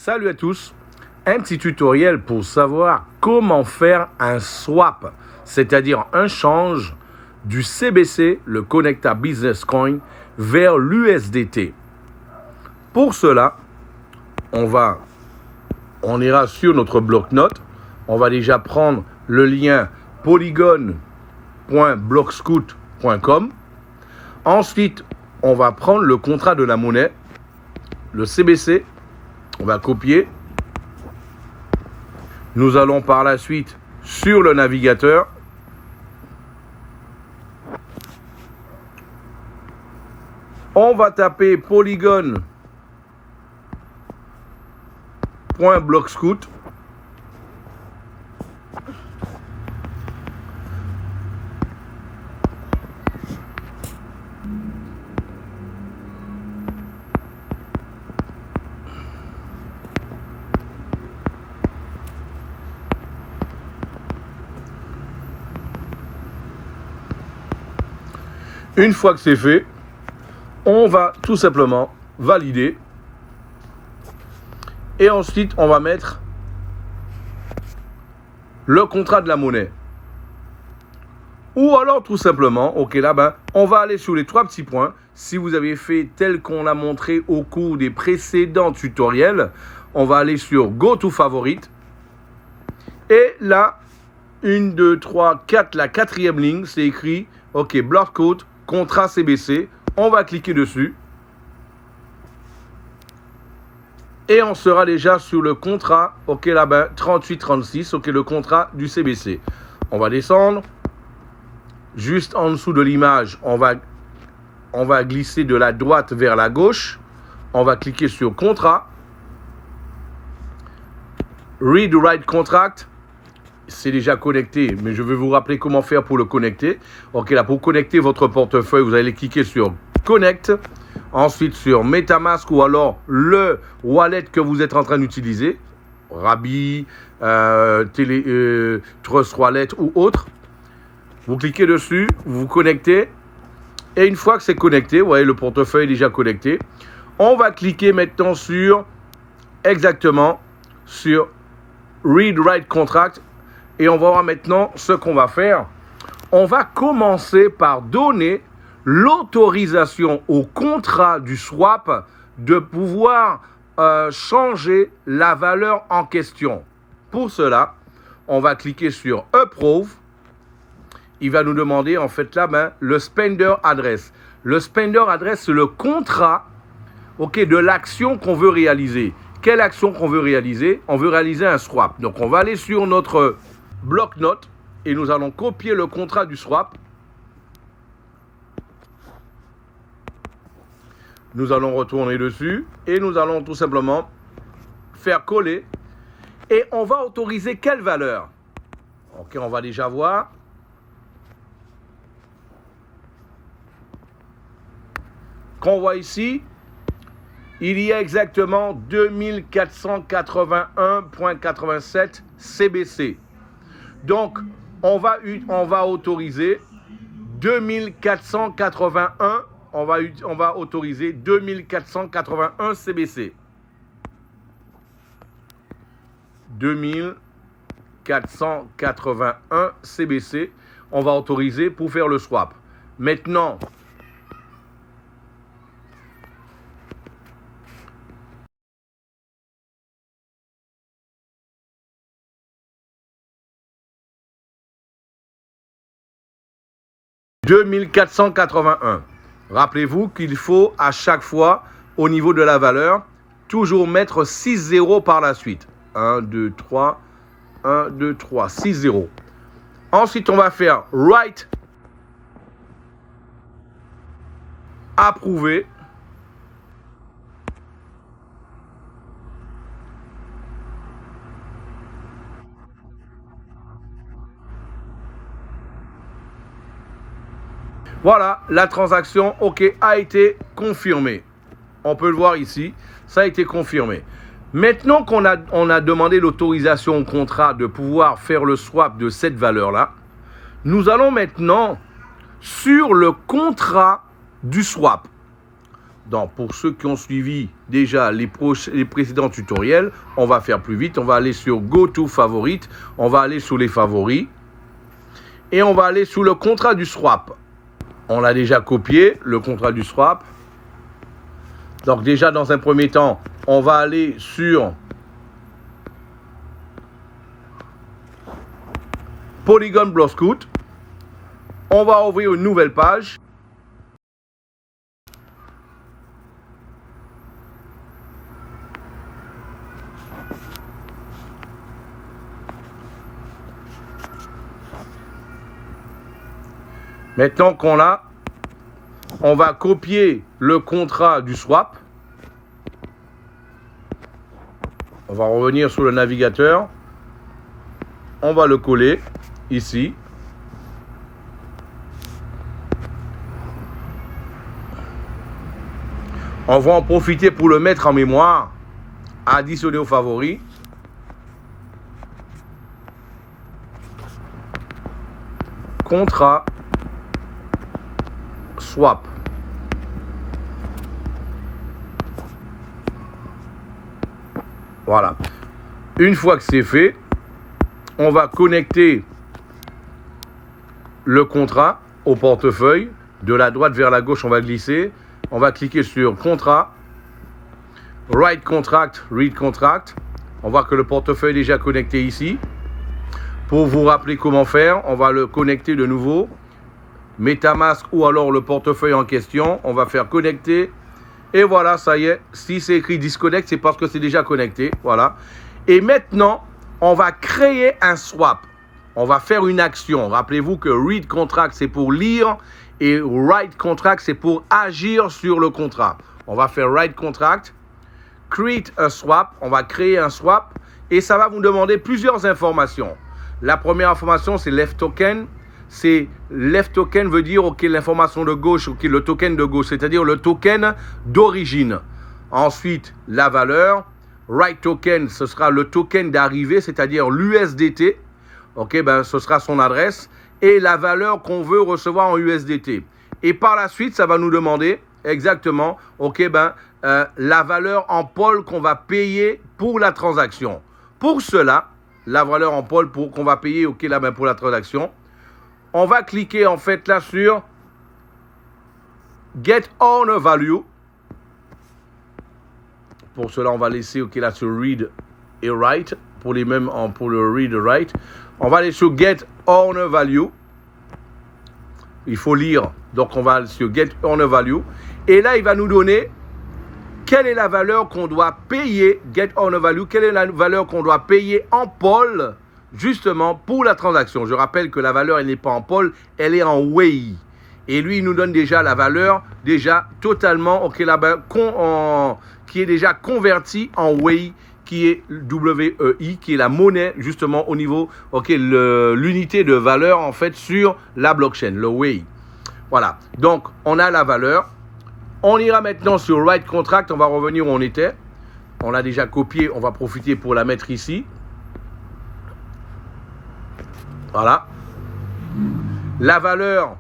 Salut à tous, un petit tutoriel pour savoir comment faire un swap, c'est-à-dire un change du CBC, le Connecta Business Coin, vers l'USDT. Pour cela, on ira sur notre bloc-notes, on va déjà prendre le lien polygon.blockscout.com. Ensuite, on va prendre le contrat de la monnaie, le CBC, on va copier. Nous allons par la suite sur le navigateur. On va taper polygon.blockscout. Une fois que c'est fait, on va tout simplement valider. Et ensuite, on va mettre le contrat de la monnaie. Ou alors, tout simplement, on va aller sur les trois petits points. Si vous avez fait tel qu'on l'a montré au cours des précédents tutoriels, on va aller sur Go to Favorite. Et là, 1, 2, 3, 4, la quatrième ligne, c'est écrit, block code, contrat CBC. On va cliquer dessus. Et on sera déjà sur le contrat, 3836, le contrat du CBC. On va descendre. Juste en dessous de l'image, on va glisser de la droite vers la gauche. On va cliquer sur contrat. Read Write Contract. C'est déjà connecté, mais je vais vous rappeler comment faire pour le connecter. Pour connecter votre portefeuille, vous allez cliquer sur Connect. Ensuite sur MetaMask ou alors le wallet que vous êtes en train d'utiliser. Rabbi, Trust Wallet ou autre. Vous cliquez dessus, vous vous connectez. Et une fois que c'est connecté, vous voyez le portefeuille est déjà connecté. On va cliquer maintenant sur Read Write Contract. Et on va voir maintenant ce qu'on va faire. On va commencer par donner l'autorisation au contrat du swap de pouvoir changer la valeur en question. Pour cela, on va cliquer sur Approve. Il va nous demander le spender address. Le spender address, c'est le contrat de l'action qu'on veut réaliser. Quelle action qu'on veut réaliser? On veut réaliser un swap. Donc, on va aller sur notre bloc-notes et nous allons copier le contrat du swap. Nous allons retourner dessus et nous allons tout simplement faire coller et on va autoriser quelle valeur? On va déjà voir. Qu'on voit ici, il y a exactement 2481.87 CBC. Donc, on va autoriser 2481. On va autoriser 2481 CBC. 2481 CBC. On va autoriser pour faire le swap. Maintenant, « 2481. Rappelez-vous qu'il faut à chaque fois, au niveau de la valeur, toujours mettre 6 zéros par la suite. 1, 2, 3, 1, 2, 3, 6 zéros. Ensuite, on va faire Write, approuver. Voilà, la transaction a été confirmée. On peut le voir ici, ça a été confirmé. Maintenant qu'on a demandé l'autorisation au contrat de pouvoir faire le swap de cette valeur-là, nous allons maintenant sur le contrat du swap. Donc, pour ceux qui ont suivi déjà les précédents tutoriels, on va faire plus vite. On va aller sur Go to Favorite. On va aller sous les favoris. Et on va aller sous le contrat du swap. On l'a déjà copié, le contrat du swap. Donc, déjà, dans un premier temps, on va aller sur Polygon Browscout. On va ouvrir une nouvelle page. Maintenant qu'on l'a, on va copier le contrat du swap. On va revenir sur le navigateur. On va le coller ici. On va en profiter pour le mettre en mémoire, additionner aux favoris. Contrat swap. Voilà. Une fois que c'est fait, on va connecter le contrat au portefeuille. De la droite vers la gauche, on va glisser. On va cliquer sur contrat, write contract, read contract. On voit que le portefeuille est déjà connecté ici. Pour vous rappeler comment faire, on va le connecter de nouveau. MetaMask ou alors le portefeuille en question. On va faire connecter. Et voilà, ça y est. Si c'est écrit disconnect, c'est parce que c'est déjà connecté. Voilà. Et maintenant, on va créer un swap. On va faire une action. Rappelez-vous que read contract, c'est pour lire. Et write contract, c'est pour agir sur le contrat. On va faire write contract. Create a swap. On va créer un swap. Et ça va vous demander plusieurs informations. La première information, c'est left token. C'est left token veut dire ok, l'information de gauche, ok, le token de gauche, c'est-à-dire le token d'origine. Ensuite, la valeur. Right token, ce sera le token d'arrivée, c'est-à-dire l'USDT. Ok, ben ce sera son adresse. Et la valeur qu'on veut recevoir en USDT. Et par la suite, ça va nous demander exactement, ok, ben la valeur en pôle qu'on va payer pour la transaction. Pour cela, la valeur en pôle qu'on va payer, ok, là, ben, pour la transaction. On va cliquer en fait là sur Get Owner Value. Pour cela, on va laisser ok là sur Read et Write. Pour les mêmes, pour le Read et Write. On va aller sur Get Owner Value. Il faut lire. Donc, on va aller sur Get Owner Value. Et là, il va nous donner quelle est la valeur qu'on doit payer. Get Owner Value. Quelle est la valeur qu'on doit payer en pôle justement pour la transaction. Je rappelle que la valeur, elle n'est pas en pôle, elle est en WEI. Et lui, il nous donne déjà la valeur, déjà totalement, ok, là-bas, qui est déjà convertie en WEI, qui est WEI, qui est la monnaie, justement, au niveau, ok, l'unité de valeur, en fait, sur la blockchain, le WEI. Voilà. Donc, on a la valeur. On ira maintenant sur Write Contract. On va revenir où on était. On l'a déjà copié. On va profiter pour la mettre ici. Voilà. La valeur,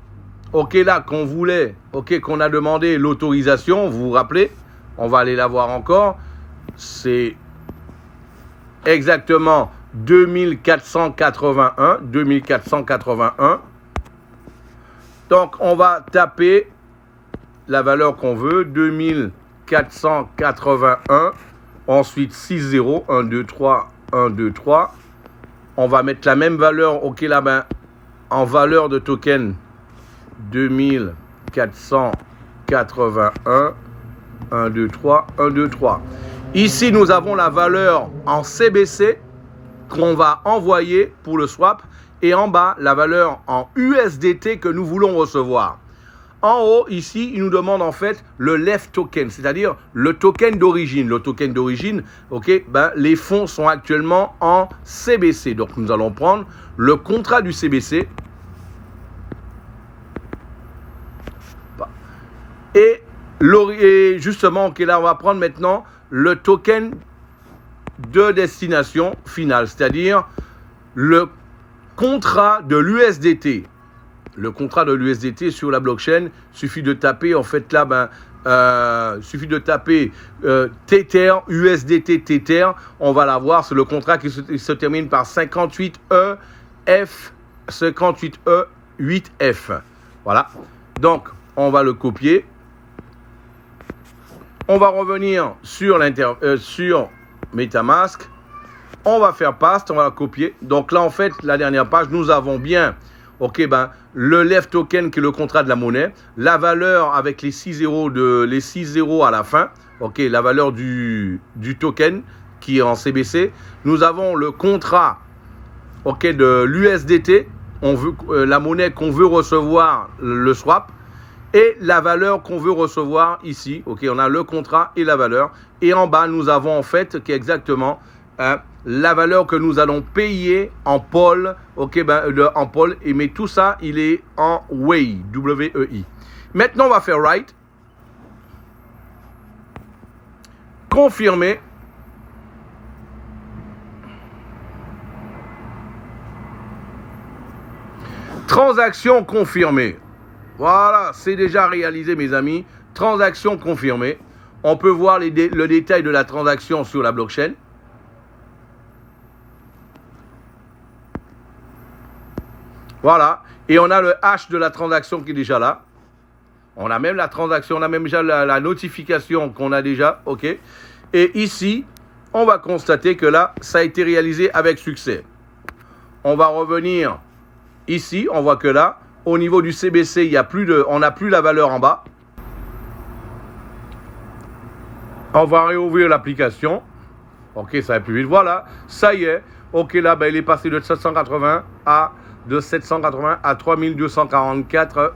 ok, là, qu'on voulait, ok, qu'on a demandé l'autorisation, vous vous rappelez, on va aller la voir encore, c'est exactement 2481, 2481. Donc, on va taper la valeur qu'on veut, 2481, ensuite 60, 1, 2, 3, 1, 2, 3. On va mettre la même valeur, ok, là, ben, en valeur de token, 2481, 1, 2, 3, 1, 2, 3. Ici, nous avons la valeur en CBC qu'on va envoyer pour le swap. Et en bas, la valeur en USDT que nous voulons recevoir. En haut, ici, il nous demande en fait le left token, c'est-à-dire le token d'origine. Le token d'origine, ok, ben, les fonds sont actuellement en CBC. Donc, nous allons prendre le contrat du CBC. Et justement, ok, là, on va prendre maintenant le token de destination finale, c'est-à-dire le contrat de l'USDT. Le contrat de l'USDT sur la blockchain, suffit de taper en fait là, ben, il suffit de taper Tether, USDT Tether, on va l'avoir. C'est le contrat qui se termine par 58E8F. Voilà. Donc, on va le copier. On va revenir sur MetaMask. On va faire paste, on va la copier. Donc là, en fait, la dernière page, nous avons bien le left token qui est le contrat de la monnaie, la valeur avec les 6 zéros à la fin, la valeur du token qui est en CBC. Nous avons le contrat de l'USDT, la monnaie qu'on veut recevoir, le swap, et la valeur qu'on veut recevoir ici. On a le contrat et la valeur. Et en bas, nous avons en fait qui est exactement la valeur que nous allons payer en pôle. En pôle. Mais tout ça, il est en WEI. W-E-I. Maintenant, on va faire write. Confirmer. Transaction confirmée. Voilà, c'est déjà réalisé, mes amis. Transaction confirmée. On peut voir le détail de la transaction sur la blockchain. Voilà. Et on a le hash de la transaction qui est déjà là. On a même la transaction, on a même déjà la notification qu'on a déjà. Et ici, on va constater que là, ça a été réalisé avec succès. On va revenir ici. On voit que là, au niveau du CBC, on n'a plus la valeur en bas. On va réouvrir l'application. Ça va plus vite. Voilà, ça y est. Là, il est passé de 780 à 3244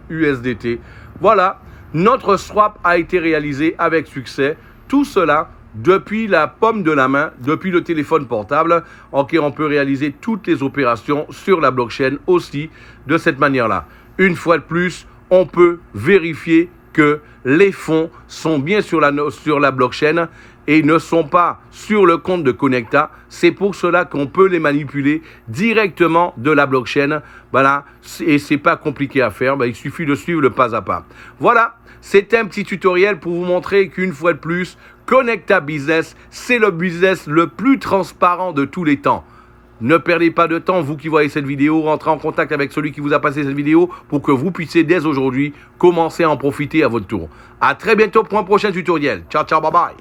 USDT. Voilà, notre swap a été réalisé avec succès. Tout cela depuis la paume de la main, depuis le téléphone portable. On peut réaliser toutes les opérations sur la blockchain aussi de cette manière-là. Une fois de plus, on peut vérifier que les fonds sont bien sur la blockchain et ne sont pas sur le compte de Connecta. C'est pour cela qu'on peut les manipuler directement de la blockchain. Voilà, et c'est pas compliqué à faire. Il suffit de suivre le pas à pas. Voilà, c'était un petit tutoriel pour vous montrer qu'une fois de plus, Connecta Business, c'est le business le plus transparent de tous les temps. Ne perdez pas de temps, vous qui voyez cette vidéo, rentrez en contact avec celui qui vous a passé cette vidéo pour que vous puissiez dès aujourd'hui commencer à en profiter à votre tour. À très bientôt pour un prochain tutoriel. Ciao, ciao, bye bye.